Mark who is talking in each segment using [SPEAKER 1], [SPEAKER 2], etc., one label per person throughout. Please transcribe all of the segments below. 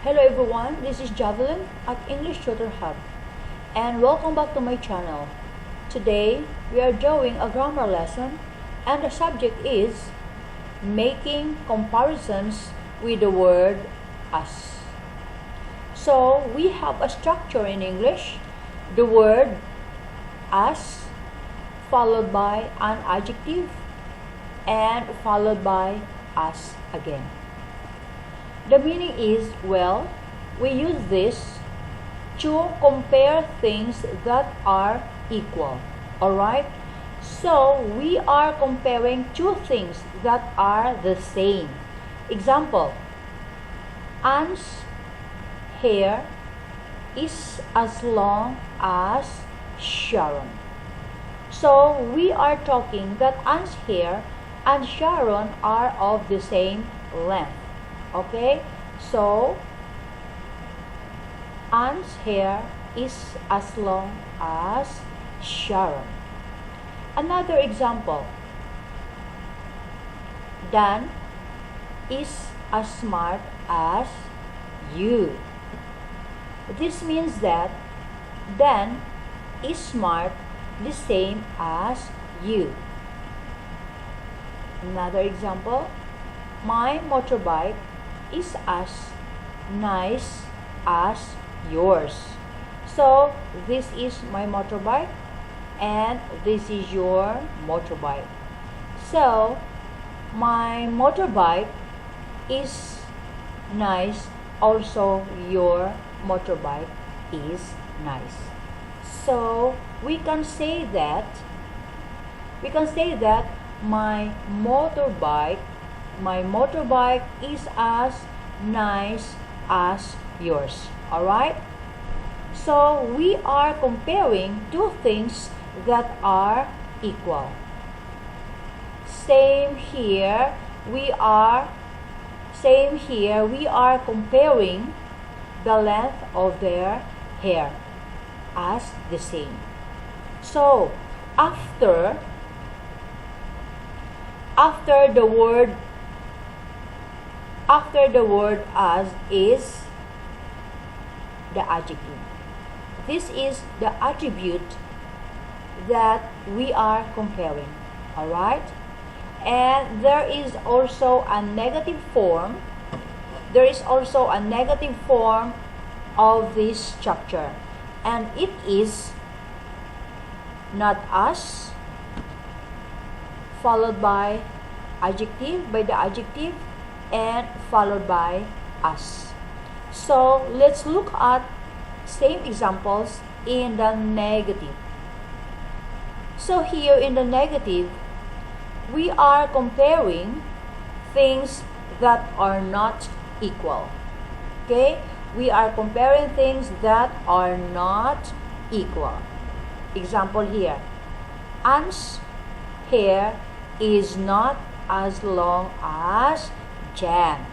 [SPEAKER 1] Hello everyone, this is Javelin at englishtutorhub and welcome back to my channel. Today we are doing a grammar lesson and the subject is making comparisons with the word as. So we have a structure in English, the word as followed by an adjective and followed by as again. The meaning is, well, we use this to compare things that are equal. Alright? So, we are comparing two things that are the same. Example, Anne's hair is as long as Sharon. So, we are talking that Anne's hair and Sharon are of the same length. Okay, so Anne's hair is as long as Sharon. Another example, Dan is as smart as you. This means that Dan is smart the same as you. Another example, my motorbike is as nice as yours. So this is my motorbike and this is your motorbike. So my motorbike is nice, also your motorbike is nice. So we can say that my motorbike is as nice as yours. Alright? So we are comparing two things that are equal. Same here, we are comparing the length of their hair as the same. So after the word as is the adjective. This is the attribute that we are comparing. Alright? And there is also a negative form. There is also a negative form of this structure. And it is not as followed by the adjective and followed by us. So let's look at same examples in the negative. So here in the negative, we are comparing things that are not equal. Okay? We are comparing things that are not equal. Example here, Anne's hair is not as long as Jan.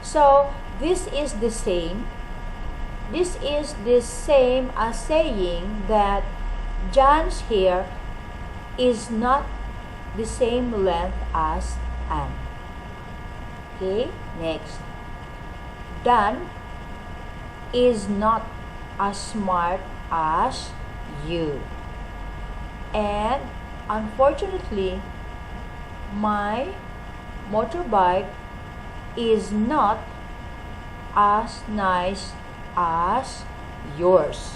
[SPEAKER 1] So this is the same as saying that Jan's hair is not the same length as Anne. Okay, next. Dan is not as smart as you. And unfortunately, my motorbike is not as nice as yours.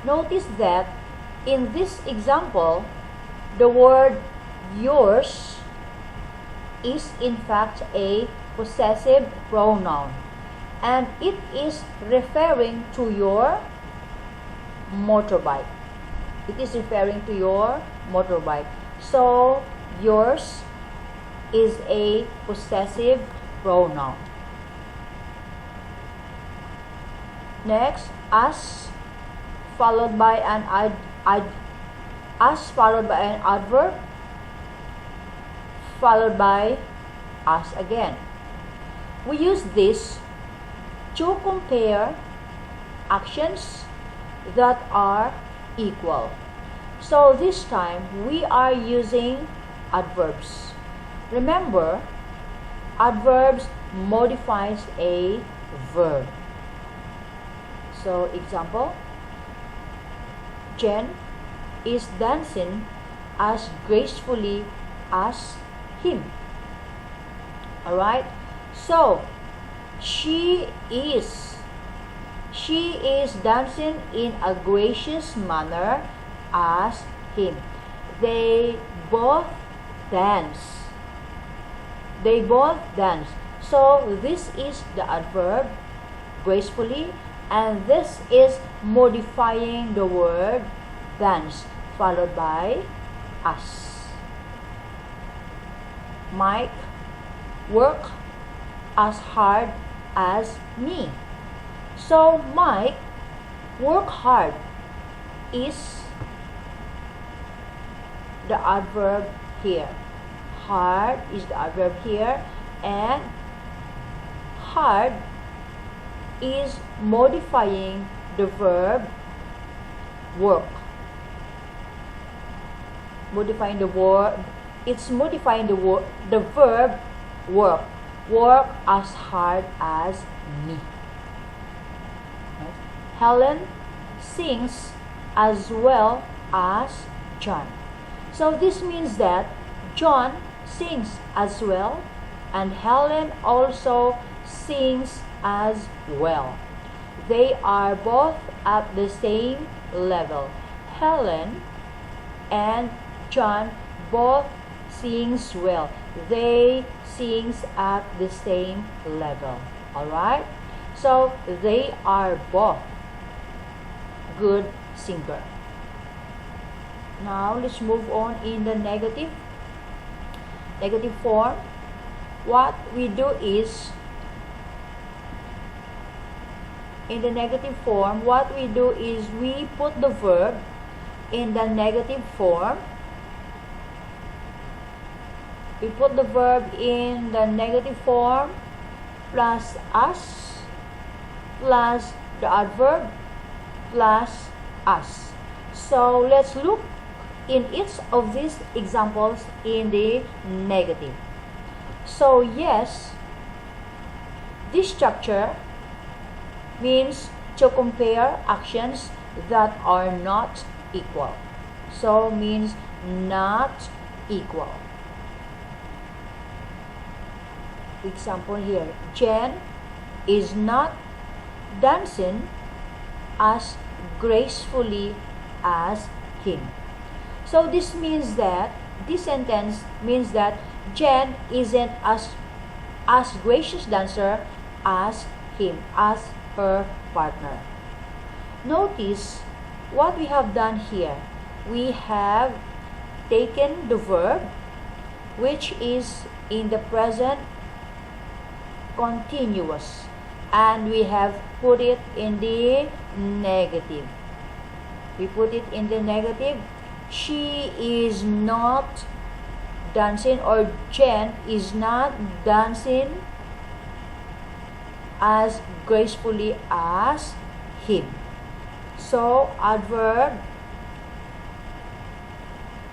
[SPEAKER 1] Notice that in this example, the word yours is in fact a possessive pronoun and it is referring to your motorbike. It is referring to your motorbike. So yours is a possessive pronoun. Next, as followed by an adverb followed by as again. We use this to compare actions that are equal. So this time we are using adverbs. Remember, adverbs modifies a verb. So, example, Jen is dancing as gracefully as him. Alright? So, she is dancing in a gracious manner as him. They both dance. So this is the adverb gracefully, and this is modifying the word dance followed by as. Mike work as hard as me. So Mike work hard is the adverb here. Hard is the adverb here, and hard is modifying the verb work. Modifying the word, it's modifying the verb work. Work as hard as me. Helen sings as well as John. So this means that John sings as well, and Helen also sings as well. They are both at the same level. Helen and John both sings well. They sings at the same level. Alright? So they are both good singer. Now let's move on in the negative form. What we do is, in the negative form, what we do is we put the verb in the negative form. We put the verb in the negative form plus us plus the adverb plus us. So let's look in each of these examples in the negative. So yes, this structure means to compare actions that are not equal. So means not equal. Example here, Jen is not dancing as gracefully as him. So this means that this sentence means that Jen isn't as gracious dancer as him, as her partner. Notice what we have done here. We have taken the verb, which is in the present continuous, and we have put it in the negative. We put it in the negative. She is not dancing, or Jen is not dancing as gracefully as him. So adverb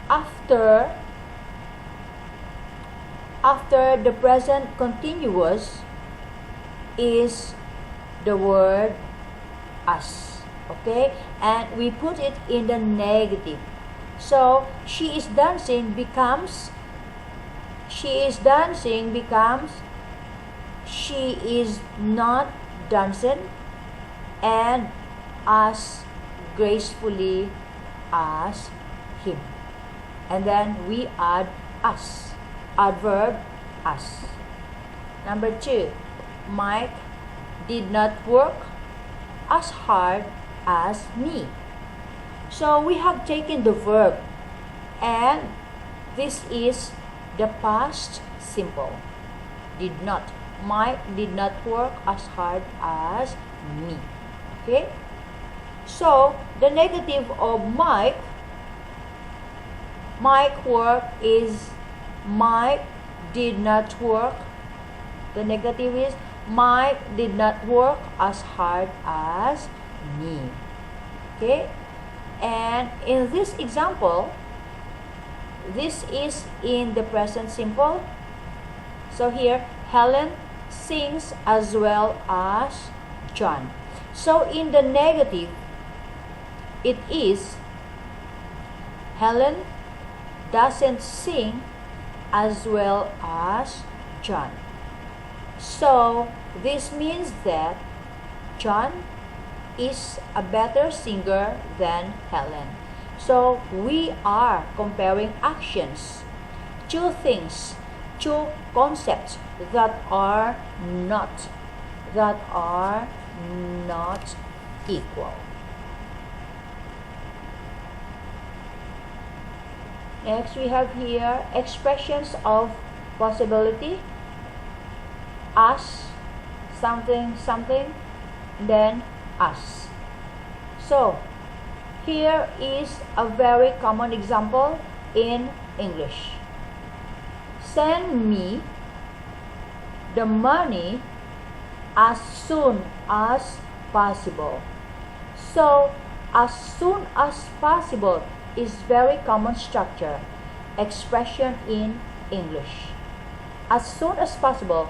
[SPEAKER 1] after the present continuous is the word as. Okay, and we put it in the negative. So she is dancing becomes she is not dancing, and as gracefully as him. And then we add as, adverb as. Number 2, Mike did not work as hard as me. So we have taken the verb, and this is the past simple. Did not. Mike did not work as hard as me. Okay? So the negative of Mike work is Mike did not work. The negative is Mike did not work as hard as me. Okay? And in this example, this is in the present simple. So here, Helen sings as well as John. So in the negative, it is Helen doesn't sing as well as John. So this means that John is a better singer than Helen. So we are comparing actions, two things, two concepts that are not equal. Next, we have here expressions of possibility. Us, something, something, then us. So, here is a very common example in English. Send me the money as soon as possible. So, as soon as possible is very common structure expression in English. As soon as possible.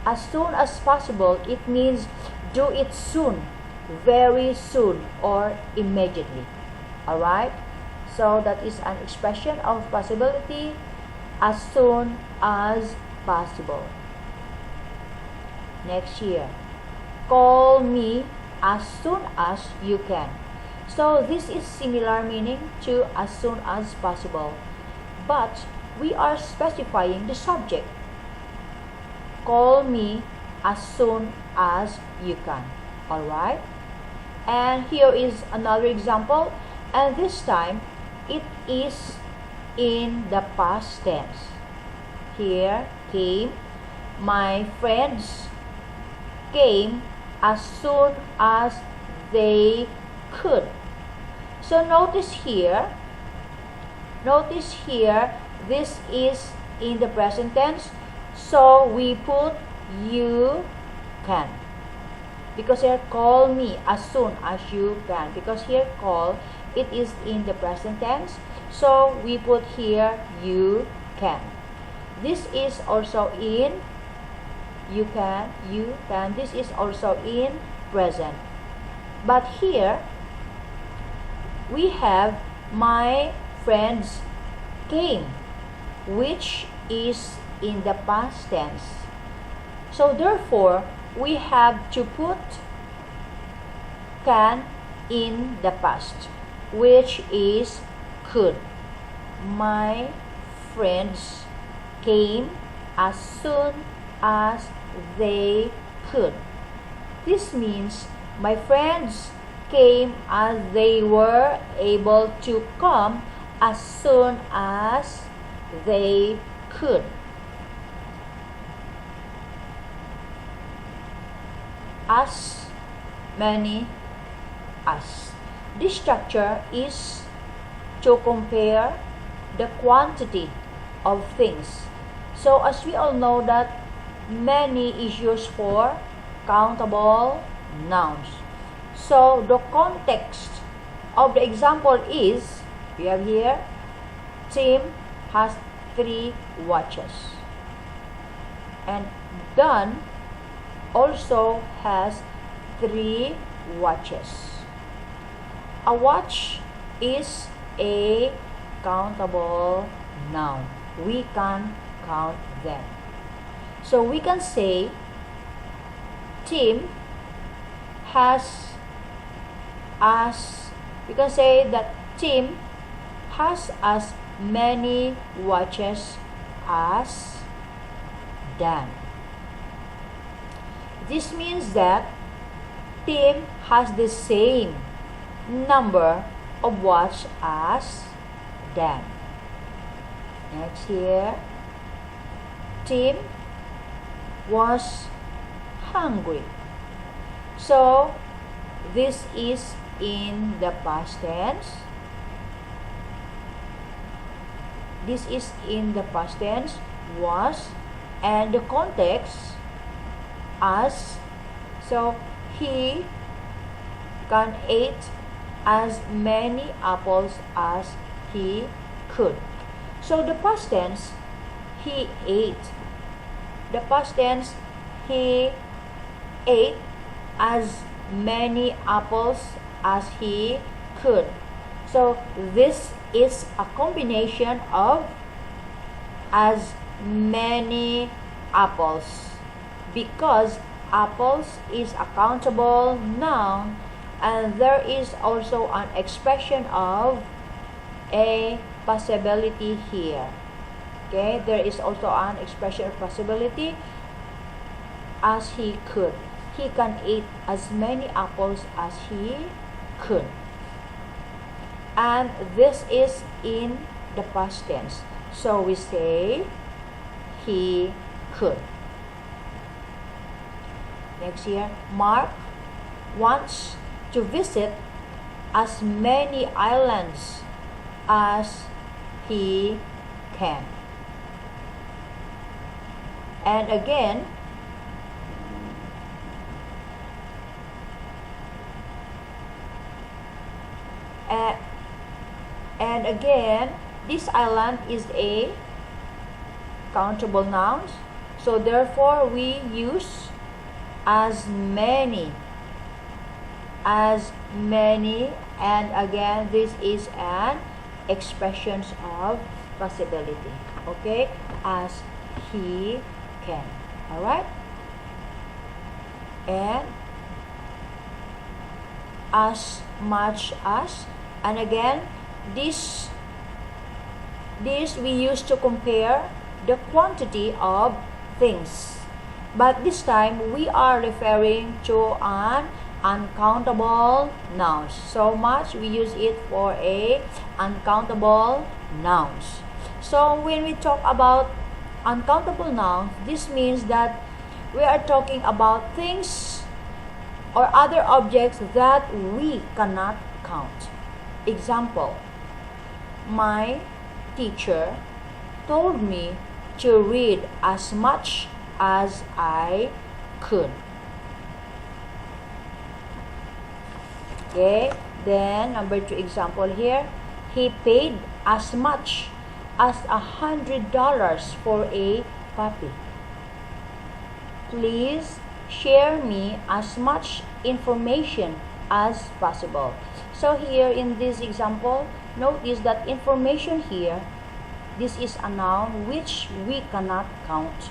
[SPEAKER 1] As soon as possible, it means do it soon, very soon, or immediately. Alright? So that is an expression of possibility, as soon as possible. Next here. Call me as soon as you can. So this is similar meaning to as soon as possible, but we are specifying the subject. Call me as soon as you can. Alright? And here is another example, and this time it is in the past tense. Here, came. My friends came as soon as they could. So notice here, this is in the present tense. So we put you can, because here call me as soon as you can, because here call, it is in the present tense. So we put here you can. This is also in you can. This is also in present. But here we have my friends came, which is in the past tense. So therefore, we have to put can in the past, which is could. My friends came as soon as they could. This means my friends came as they were able to come as soon as they could. As many as. This structure is to compare the quantity of things. So as we all know that many is used for countable nouns. So the context of the example is, we have here, Tim has 3 watches, and Don also has 3 watches. A watch is a countable noun. We can count them. So we can say Tim has we can say that Tim has as many watches as Dan. This means that Tim has the same number of watches as Dan. Next here, Tim was hungry. So this is in the past tense. This is in the past tense, was, and the context as. So he can eat as many apples as he could. So the past tense, he ate. the past tense, he ate as many apples as he could. So this is a combination of as many apples, because apples is a countable noun, and there is also an expression of a possibility here. Okay, there is also an expression of possibility, as he could. He can eat as many apples as he could. And this is in the past tense. So we say he could. Next here, Mark wants to visit as many islands as he can. And again, this island is a countable noun, so therefore we use as many, and again this is an expression of possibility. Okay, as he can. All right, and as much as, and again this we use to compare the quantity of things, but this time we are referring to an uncountable nouns. So much we use it for a uncountable nouns. So when we talk about uncountable nouns, this means that we are talking about things or other objects that we cannot count. Example, my teacher told me to read as much as I could. Okay, then number 2 example here, he paid as much as $100 for a puppy. Please share me as much information as possible. So here in this example, notice that information here, this is a noun which we cannot count.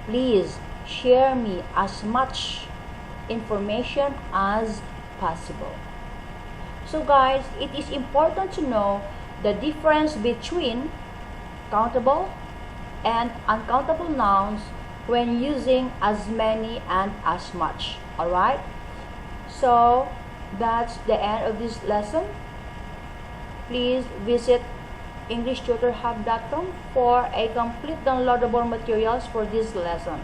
[SPEAKER 1] Please share me as much information as possible. So guys, it is important to know the difference between countable and uncountable nouns when using as many and as much. Alright? So that's the end of this lesson. Please visit englishtutorhub.com for a complete downloadable materials for this lesson.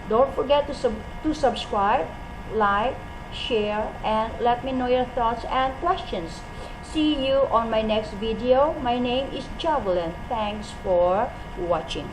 [SPEAKER 1] Don't forget to subscribe, like, share, and let me know your thoughts and questions. See you on my next video. My name is Javelin. Thanks for watching.